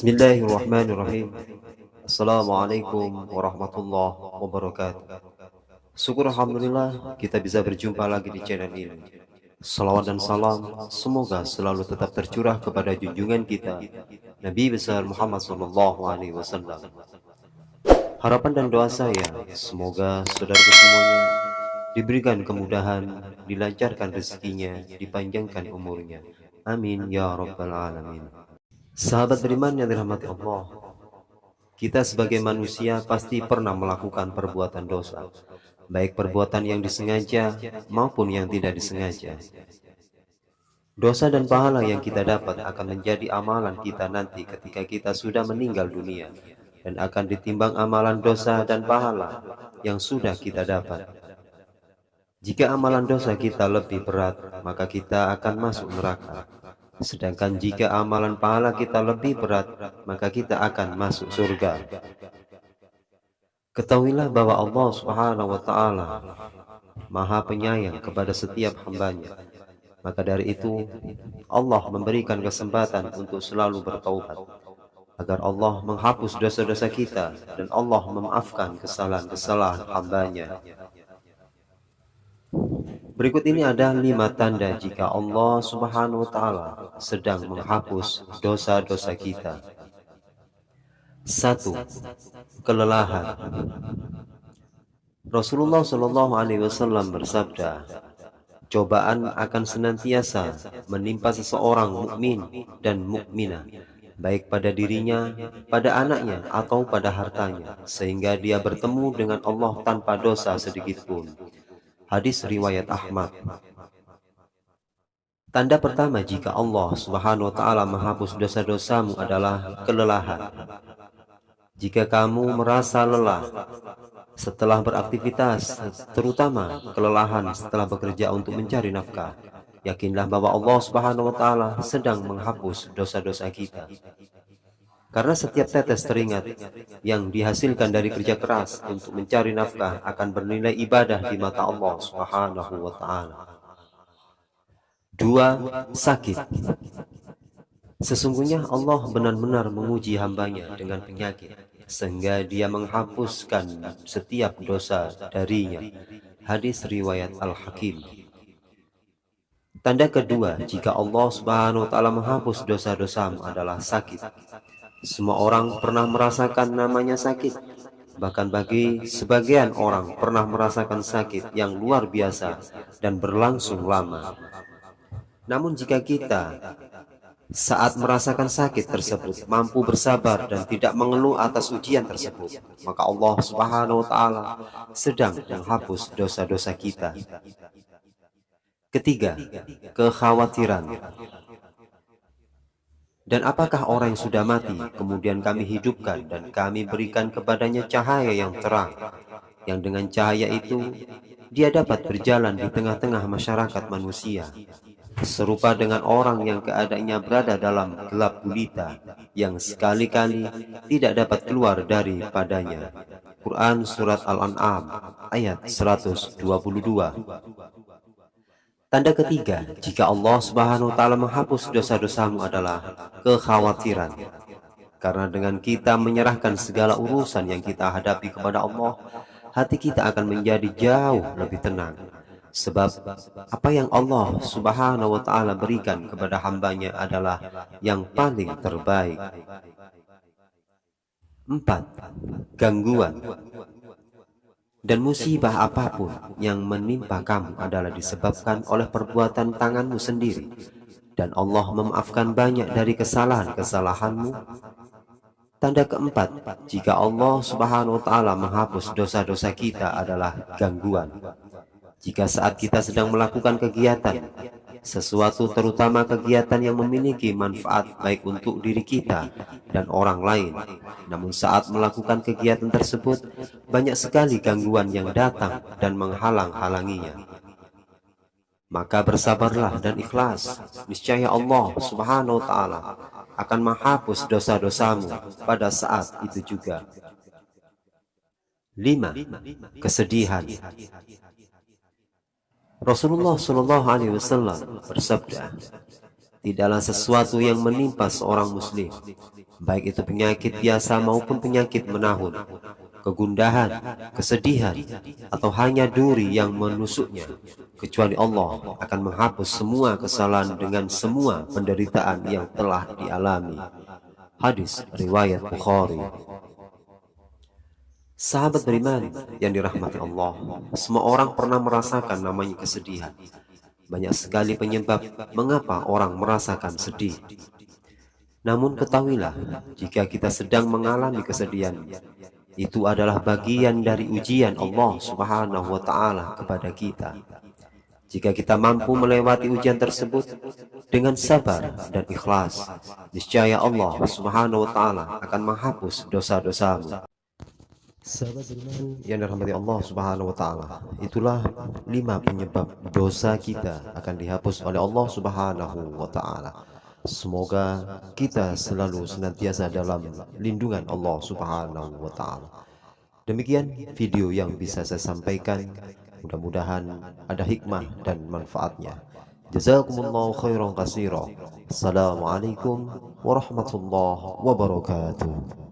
Bismillahirrahmanirrahim. Assalamualaikum warahmatullahi wabarakatuh. Syukur Alhamdulillah kita bisa berjumpa lagi di channel ini. Salawat dan salam semoga selalu tetap tercurah kepada junjungan kita Nabi besar Muhammad SAW. Harapan dan doa saya semoga saudaraku semuanya diberikan kemudahan, dilancarkan rezekinya, dipanjangkan umurnya. Amin ya rabbal alamin. Sahabat beriman yang dirahmati Allah, kita sebagai manusia pasti pernah melakukan perbuatan dosa, baik perbuatan yang disengaja maupun yang tidak disengaja. Dosa dan pahala yang kita dapat akan menjadi amalan kita nanti ketika kita sudah meninggal dunia, dan akan ditimbang amalan dosa dan pahala yang sudah kita dapat. Jika amalan dosa kita lebih berat, maka kita akan masuk neraka. Sedangkan jika amalan pahala kita lebih berat, maka kita akan masuk surga. Ketahuilah bahwa Allah Subhanahu wa Ta'ala Maha Penyayang kepada setiap hambanya. Maka dari itu, Allah memberikan kesempatan untuk selalu bertaubat, agar Allah menghapus dosa-dosa kita dan Allah memaafkan kesalahan-kesalahan hambanya. Berikut ini ada 5 tanda jika Allah Subhanahu wa Ta'ala sedang menghapus dosa-dosa kita. 1. Kelelahan. Rasulullah Shallallahu Alaihi Wasallam bersabda, cobaan akan senantiasa menimpa seseorang mukmin dan mukminah, baik pada dirinya, pada anaknya, atau pada hartanya, sehingga dia bertemu dengan Allah tanpa dosa sedikit pun. Hadis riwayat Ahmad. Tanda pertama jika Allah Subhanahu wa Ta'ala menghapus dosa-dosamu adalah kelelahan. Jika kamu merasa lelah setelah beraktivitas, terutama kelelahan setelah bekerja untuk mencari nafkah, yakinlah bahwa Allah Subhanahu wa Ta'ala sedang menghapus dosa-dosa kita. Karena setiap tetes teringat yang dihasilkan dari kerja keras untuk mencari nafkah akan bernilai ibadah di mata Allah Subhanahu wa Ta'ala. 2. Sakit. Sesungguhnya Allah benar-benar menguji hambanya dengan penyakit, sehingga dia menghapuskan setiap dosa darinya. Hadis riwayat Al-Hakim. Tanda kedua jika Allah Subhanahu wa Ta'ala menghapus dosa-dosamu adalah sakit. Semua orang pernah merasakan namanya sakit. Bahkan bagi sebagian orang pernah merasakan sakit yang luar biasa dan berlangsung lama. Namun jika kita saat merasakan sakit tersebut mampu bersabar dan tidak mengeluh atas ujian tersebut, maka Allah Subhanahu wa Ta'ala sedang menghapus dosa-dosa kita. Ketiga, kekhawatiran. Dan apakah orang yang sudah mati kemudian kami hidupkan dan kami berikan kepadanya cahaya yang terang, yang dengan cahaya itu dia dapat berjalan di tengah-tengah masyarakat manusia, serupa dengan orang yang keadaannya berada dalam gelap gulita yang sekali-kali tidak dapat keluar daripadanya. Quran Surat Al-An'am ayat 122. Tanda ketiga jika Allah Subhanahu wa Ta'ala menghapus dosa-dosamu adalah kekhawatiran. Karena dengan kita menyerahkan segala urusan yang kita hadapi kepada Allah, hati kita akan menjadi jauh lebih tenang. Sebab apa yang Allah Subhanahu wa Ta'ala berikan kepada hambanya adalah yang paling terbaik. 4. Gangguan. Dan musibah apapun yang menimpa kamu adalah disebabkan oleh perbuatan tanganmu sendiri, dan Allah memaafkan banyak dari kesalahan-kesalahanmu. Tanda keempat jika Allah Subhanahu wa Ta'ala menghapus dosa-dosa kita adalah gangguan. Jika saat kita sedang melakukan kegiatan sesuatu, terutama kegiatan yang memiliki manfaat baik untuk diri kita dan orang lain, namun saat melakukan kegiatan tersebut banyak sekali gangguan yang datang dan menghalang-halanginya, maka bersabarlah dan ikhlas. Niscaya Allah Subhanahu wa Ta'ala akan menghapus dosa-dosamu pada saat itu juga. 5. Kesedihan. Rasulullah Shallallahu Alaihi Wasallam bersabda, Tidaklah sesuatu yang menimpa seorang muslim, baik itu penyakit biasa maupun penyakit menahun, kegundahan, kesedihan, atau hanya duri yang menusuknya, kecuali Allah akan menghapus semua kesalahan dengan semua penderitaan yang telah dialami. Hadis riwayat Bukhari. Sahabat beriman yang dirahmati Allah, semua orang pernah merasakan namanya kesedihan. Banyak sekali penyebab mengapa orang merasakan sedih. Namun ketahuilah, jika kita sedang mengalami kesedihan, itu adalah bagian dari ujian Allah Subhanahu wa Ta'ala kepada kita. Jika kita mampu melewati ujian tersebut dengan sabar dan ikhlas, niscaya Allah Subhanahu wa Ta'ala akan menghapus dosa-dosamu. Sahabat beriman yang dirahmati Allah Subhanahu wa Ta'ala, itulah 5 penyebab dosa kita akan dihapus oleh Allah Subhanahu wa Ta'ala. Semoga kita selalu senantiasa dalam lindungan Allah Subhanahu wa Ta'ala. Demikian video yang bisa saya sampaikan. Mudah-mudahan ada hikmah dan manfaatnya. Jazakumullahu khairan katsira. Assalamualaikum warahmatullahi wabarakatuh.